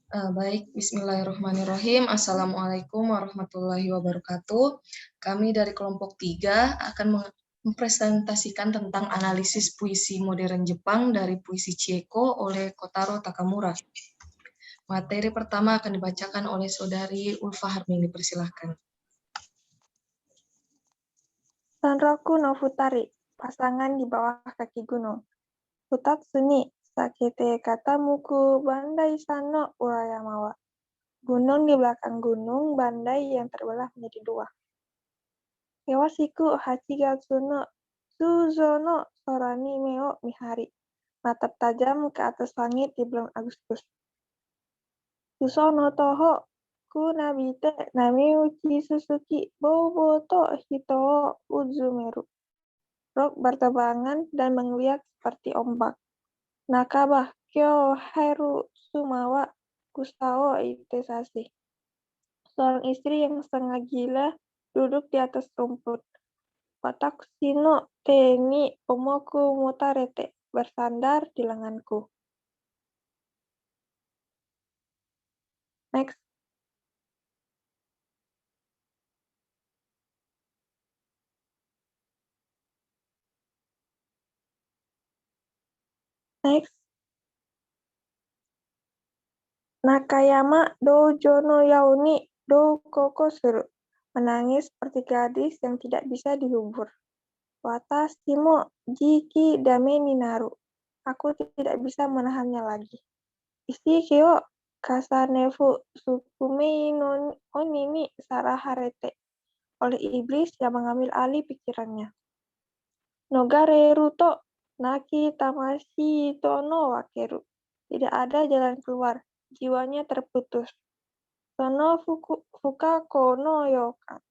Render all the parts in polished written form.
Baik, bismillahirrahmanirrahim. Assalamualaikum warahmatullahi wabarakatuh. Kami dari kelompok 3 akan mempresentasikan tentang analisis puisi modern Jepang dari puisi Chieko oleh Kotaro Takamura. Materi pertama akan dibacakan oleh Saudari Ulfa Harmini. Dipersilahkan. Sanroku no Futari, pasangan di bawah kaki gunung. Futatsu ni sakete katamuku bandai sano urayamawa. Gunung di belakang gunung, bandai yang terbelah menjadi dua. Kewasiku hachigatsu no Suzo no sorani meo mihari. Natap tajam ke atas langit di bulan Agustus. Suso no toho ku nabite namiuchi susuki bobo to hito o uzumeru. Rok berterbangan dan menggeliat seperti ombak. Nakabah kyo heru sumawa kusao itesasi. Seorang istri yang setengah gila duduk di atas rumput. Watakushi no te ni omoku motarete, bersandar di lenganku. Next. Next. Nakayama dojo no yauni do koko suru. Menangis seperti gadis yang tidak bisa dihibur. Watashi mo jiki dame ni naru. Aku tidak bisa menahannya lagi. Ishiki o kasanefu sukumei no oni ni saraharete. Oleh iblis yang mengambil alih pikirannya. Nogareru to naki tamashi to no wakeru. Tidak ada jalan keluar, jiwanya terputus. Sono fukako no yokan.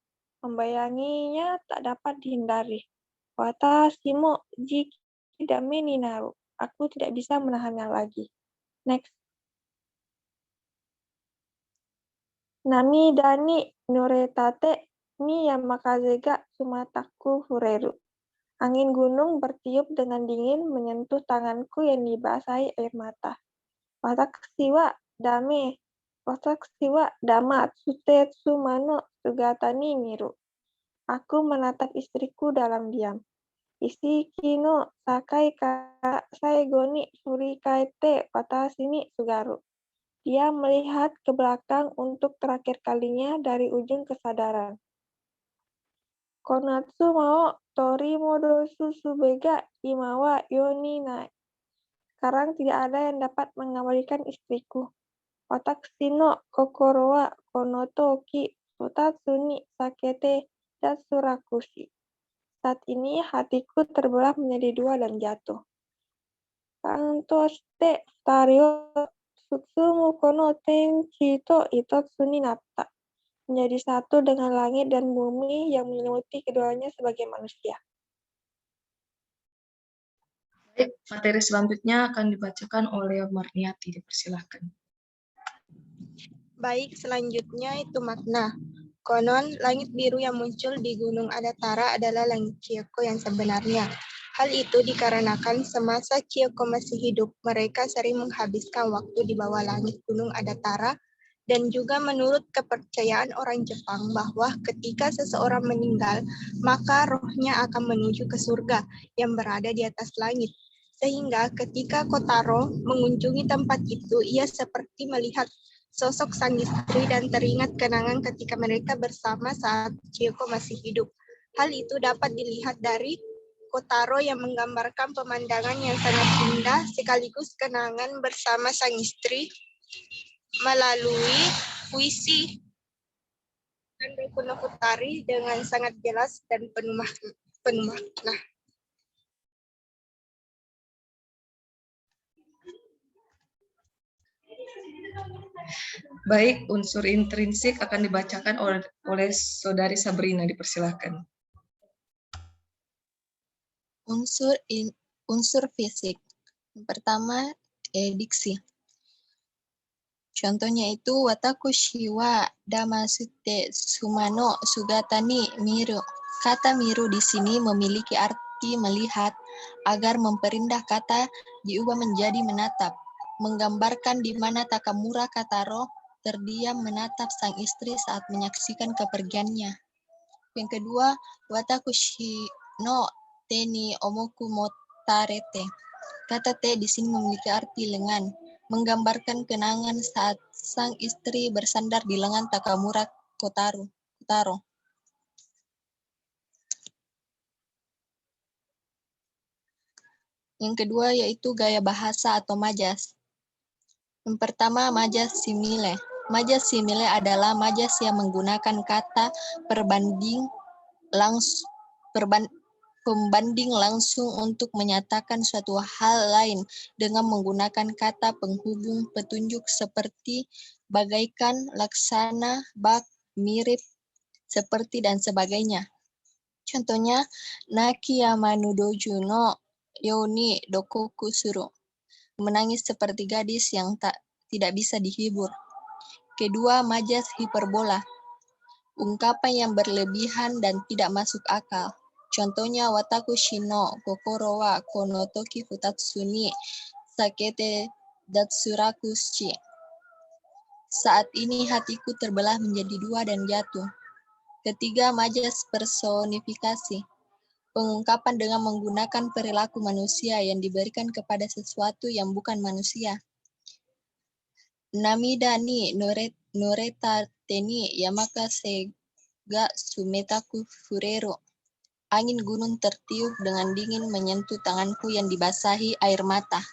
Membayanginya tak dapat dihindari. Watashi mo jiki dame ni naru. Aku tidak bisa menahannya lagi. Next. Nami dani nuretate ni yamakaze ga sumataku fureru. Angin gunung bertiup dengan dingin menyentuh tanganku yang dibasahi air mata. Watashi wa dama tsutetsu mano sugata ni miru. Aku menatap istriku dalam diam. Ishiki no sakai ka saigo ni furikaete watashi ni sugaru. Dia melihat ke belakang untuk terakhir kalinya dari ujung kesadaran. Konatsu mao tori modosu subega imawa yoni nai. Sekarang tidak ada yang dapat mengembalikan istriku. Watakushi no kokoro wa kono toki futatsu ni sakete datsurakushi. Saat ini hatiku terbelah menjadi dua dan jatuh. Kanto shite futari o tsutsumu kono tenchi to itotsu ni natta. Menjadi satu dengan langit dan bumi yang menyelimuti keduanya sebagai manusia. Baik, materi selanjutnya akan dibacakan oleh Marniati. Dipersilahkan. Baik, selanjutnya itu makna. Konon, langit biru yang muncul di Gunung Adatara adalah langit Chieko yang sebenarnya. Hal itu dikarenakan semasa Chieko masih hidup, mereka sering menghabiskan waktu di bawah langit Gunung Adatara, dan juga menurut kepercayaan orang Jepang bahwa ketika seseorang meninggal, maka rohnya akan menuju ke surga yang berada di atas langit. Sehingga ketika Kotaro mengunjungi tempat itu, ia seperti melihat sosok sang istri dan teringat kenangan ketika mereka bersama saat Chieko masih hidup. Hal itu dapat dilihat dari Kotaro yang menggambarkan pemandangan yang sangat indah sekaligus kenangan bersama sang istri melalui puisi Sanroku no Futari dengan sangat jelas dan penuh makna. Baik, unsur intrinsik akan dibacakan oleh Saudari Sabrina. Dipersilahkan. Unsur fisik. Yang pertama, diksi. Contohnya itu watakushi wa damasute sumano sugata ni miru. Kata miru di sini memiliki arti melihat, agar memperindah kata diubah menjadi menatap. menggambarkan di mana Takamura Kataro terdiam menatap sang istri saat menyaksikan kepergiannya. Yang kedua, Watakushi no te ni omoku motarete. Kata te di sini memiliki arti lengan, menggambarkan kenangan saat sang istri bersandar di lengan Takamura Kotaro. Yang kedua yaitu gaya bahasa atau majas. Yang pertama, majas simile. Majas simile adalah majas yang menggunakan kata pembanding langsung untuk menyatakan suatu hal lain dengan menggunakan kata penghubung petunjuk seperti bagaikan, laksana, bak, mirip, seperti, dan sebagainya. Contohnya, Naki yamanu doju no yoni dokoku suru. Menangis seperti gadis yang tidak bisa dihibur. Kedua, majas hiperbola. Ungkapan yang berlebihan dan tidak masuk akal. Contohnya, watakushi no kokoro wa kono toki futatsu ni sakete datsuraku shi. Saat ini hatiku terbelah menjadi dua dan jatuh. Ketiga, majas personifikasi. Pengungkapan dengan menggunakan perilaku manusia yang diberikan kepada sesuatu yang bukan manusia. Namida ni noreta teni yamaka sega sumetaku furero. Angin gunung tertiup dengan dingin menyentuh tanganku yang dibasahi air mata.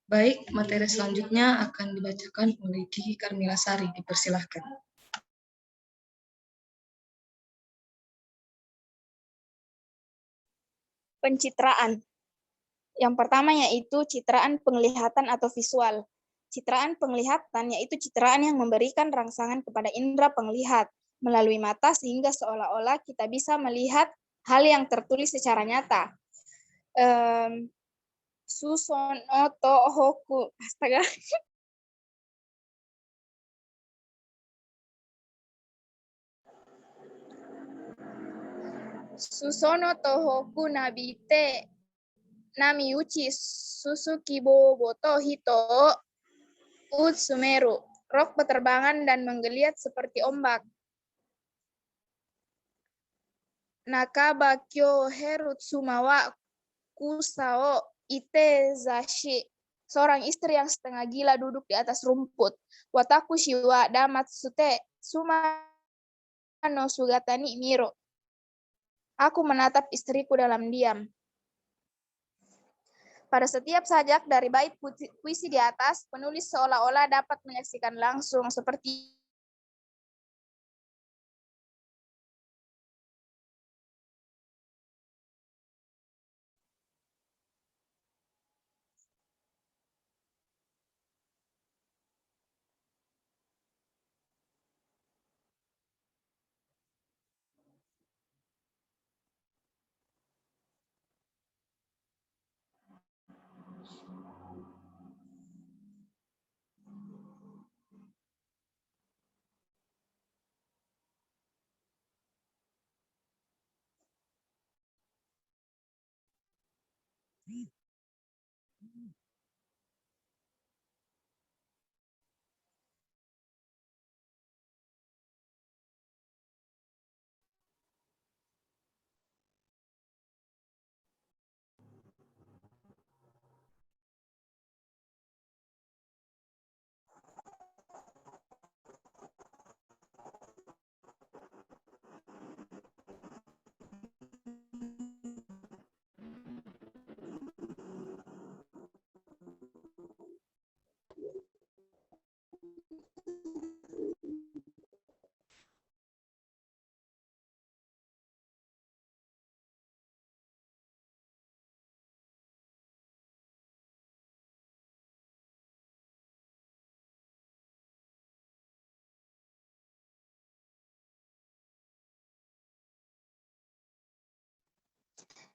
Baik, materi selanjutnya akan dibacakan oleh Kiki Karmilasari. Dipersilahkan. Pencitraan. Yang pertama yaitu citraan penglihatan atau visual. Citraan penglihatan yaitu citraan yang memberikan rangsangan kepada indera penglihat melalui mata sehingga seolah-olah kita bisa melihat hal yang tertulis secara nyata. Susono to hoku. Astaga. Susono to hoku nabite nami uchi susuki boboto hito utsumeru. Rok beterbangan dan menggeliat seperti ombak. Nakaba kyo herutsuma wa kusao ite zashi. Seorang istri yang setengah gila duduk di atas rumput. Wataku shiwa damatsute suma no sugatani miro. Aku menatap istriku dalam diam. Pada setiap sajak dari bait puisi di atas, penulis seolah-olah dapat menyaksikan langsung seperti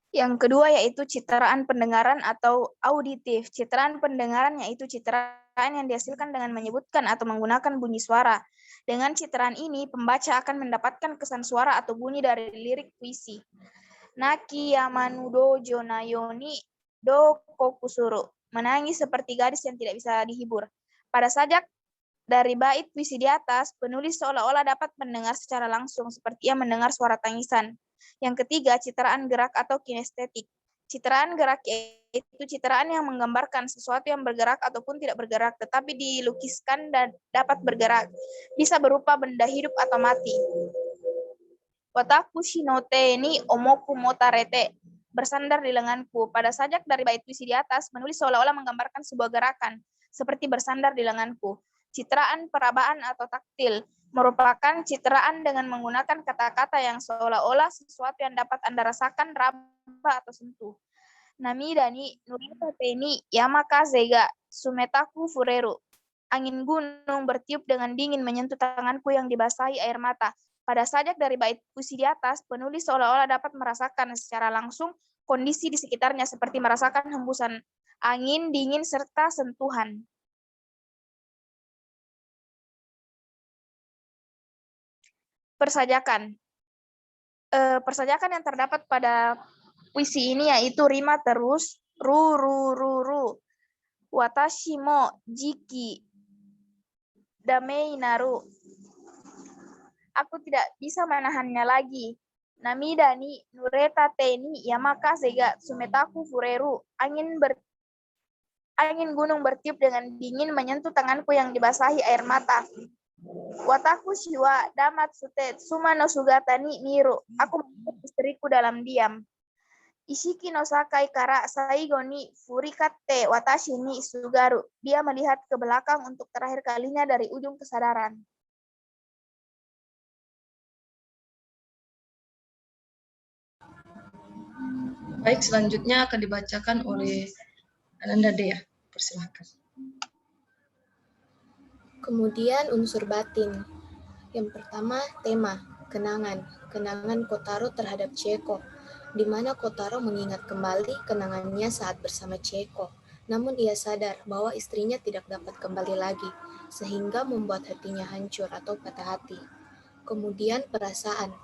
yang kedua yaitu citraan pendengaran atau auditif. Citraan pendengaran yaitu citraan yang dihasilkan dengan menyebutkan atau menggunakan bunyi suara. Dengan citraan ini, pembaca akan mendapatkan kesan suara atau bunyi dari lirik puisi. Naki yamanu dojo nayoni do kokusuru. menangis seperti gadis yang tidak bisa dihibur. Pada sajak dari bait puisi di atas, penulis seolah-olah dapat mendengar secara langsung seperti ia mendengar suara tangisan. Yang ketiga, citraan gerak atau kinestetik. Citraan gerak yaitu citraan yang menggambarkan sesuatu yang bergerak ataupun tidak bergerak, tetapi dilukiskan dan dapat bergerak. Bisa berupa benda hidup atau mati. Wataku shinote ni omoku motarete. Bersandar di lenganku. Pada sajak dari bait puisi di atas, menulis seolah-olah menggambarkan sebuah gerakan, seperti bersandar di lenganku. Citraan perabaan atau taktil merupakan citraan dengan menggunakan kata-kata yang seolah-olah sesuatu yang dapat Anda rasakan, raba, atau sentuh. Namida ni nuritate ni yamaka zeiga sumetaku fureru. Angin gunung bertiup dengan dingin menyentuh tanganku yang dibasahi air mata. Pada sajak dari bait puisi di atas, penulis seolah-olah dapat merasakan secara langsung kondisi di sekitarnya seperti merasakan hembusan angin dingin serta sentuhan. Persajakan. Persajakan yang terdapat pada puisi ini yaitu rima terus, ru, ru, ru, ru. Watashi mo jiki damei naru. Aku tidak bisa menahannya lagi. Namida ni nureta te ni yamaka sega sumetaku fureru. Angin gunung bertiup dengan dingin menyentuh tanganku yang dibasahi air mata. Wataku shiwa damat sute suma no sugata ni miru. Aku melihat istriku dalam diam. Ishiki no sakai kara saigo ni furikatte watashi ni sugaru. Dia melihat ke belakang untuk terakhir kalinya dari ujung kesadaran. Baik, selanjutnya akan dibacakan oleh Ananda Dea. Persilahkan. Kemudian unsur batin. Yang pertama, tema, kenangan. Kenangan Kotaro terhadap Chieko, di mana Kotaro mengingat kembali kenangannya saat bersama Chieko. Namun ia sadar bahwa istrinya tidak dapat kembali lagi, sehingga membuat hatinya hancur atau patah hati. Kemudian perasaan.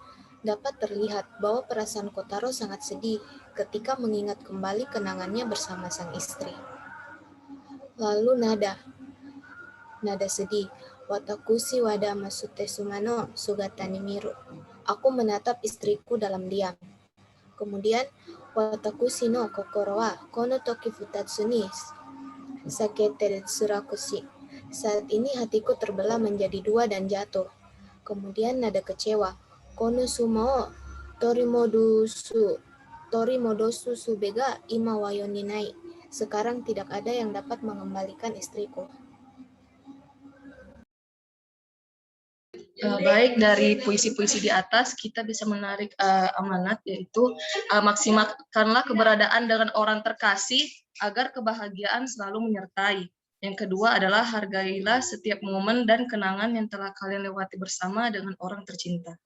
Dapat terlihat bahwa perasaan Kotaro sangat sedih ketika mengingat kembali kenangannya bersama sang istri. Lalu nada. Nada sedih. Watakushi wada masute sumano sugatani miru. Aku menatap istriku dalam diam. Kemudian, watakushi no kokoro wa kono toki futatsu ni sakete tsurakushi. Saat ini hatiku terbelah menjadi dua dan jatuh. Kemudian nada kecewa. Kono sumao torimodosu subega ima wayoninai. Sekarang tidak ada yang dapat mengembalikan istriku. Baik, dari puisi-puisi di atas kita bisa menarik amanat, yaitu maksimalkanlah keberadaan dengan orang terkasih agar kebahagiaan selalu menyertai. Yang kedua adalah hargailah setiap momen dan kenangan yang telah kalian lewati bersama dengan orang tercinta.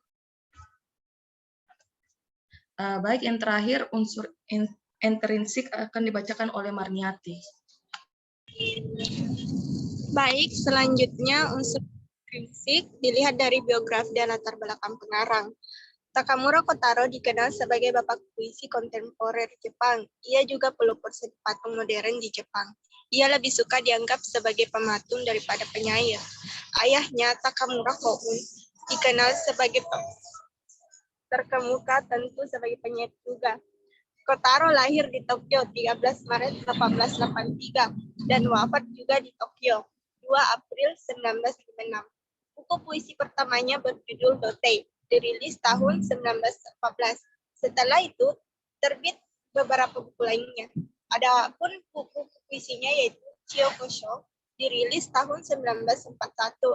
Baik, yang terakhir unsur intrinsik akan dibacakan oleh Marniati. Baik, selanjutnya unsur intrinsik dilihat dari biografi dan latar belakang pengarang. Takamura Kotaro dikenal sebagai bapak puisi kontemporer Jepang. Ia juga pelopor seni patung modern di Jepang. Ia lebih suka dianggap sebagai pematung daripada penyair. Ayahnya, Takamura Koun, dikenal sebagai terkemuka, tentu sebagai penyair juga. Kotaro lahir di Tokyo 13 Maret 1883 dan wafat juga di Tokyo 2 April 1956. Buku puisi pertamanya berjudul Dotei, dirilis tahun 1914. Setelah itu, terbit beberapa buku lainnya. Adapun buku puisinya yaitu Chiyoko-sho, dirilis tahun 1941,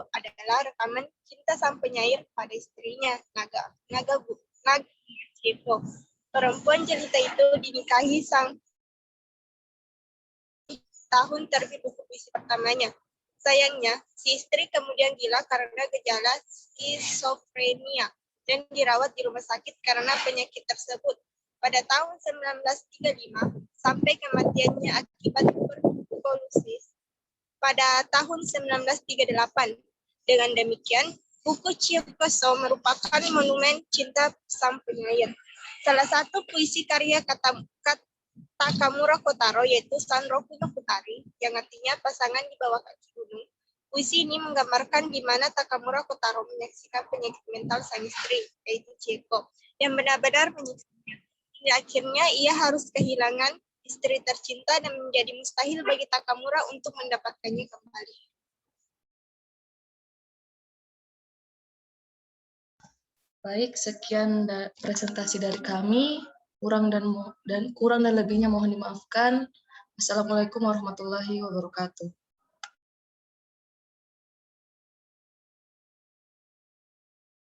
adalah rekaman cinta sang penyair pada istrinya, Naga Chieko. Perempuan jelita itu dinikahi sang tahun terbit buku puisi pertamanya. Sayangnya, si istri kemudian gila karena gejala skizofrenia dan dirawat di rumah sakit karena penyakit tersebut pada tahun 1935 sampai kematiannya akibat tuberkulosis pada tahun 1938. Dengan demikian, buku Chiyoko-sho merupakan monumen cinta sang penyair. Salah satu puisi karya Takamura Kotaro yaitu Sanroku no Futari, yang artinya pasangan di bawah kaki gunung. Puisi ini menggambarkan di mana Takamura Kotaro menyaksikan penyakit mental sang istri, yaitu Chieko, yang benar-benar menyiksanya. Hingga akhirnya ia harus kehilangan istri tercinta dan menjadi mustahil bagi Takamura untuk mendapatkannya kembali. Baik, sekian presentasi dari kami. Kurang dan lebihnya mohon dimaafkan. Assalamualaikum warahmatullahi wabarakatuh.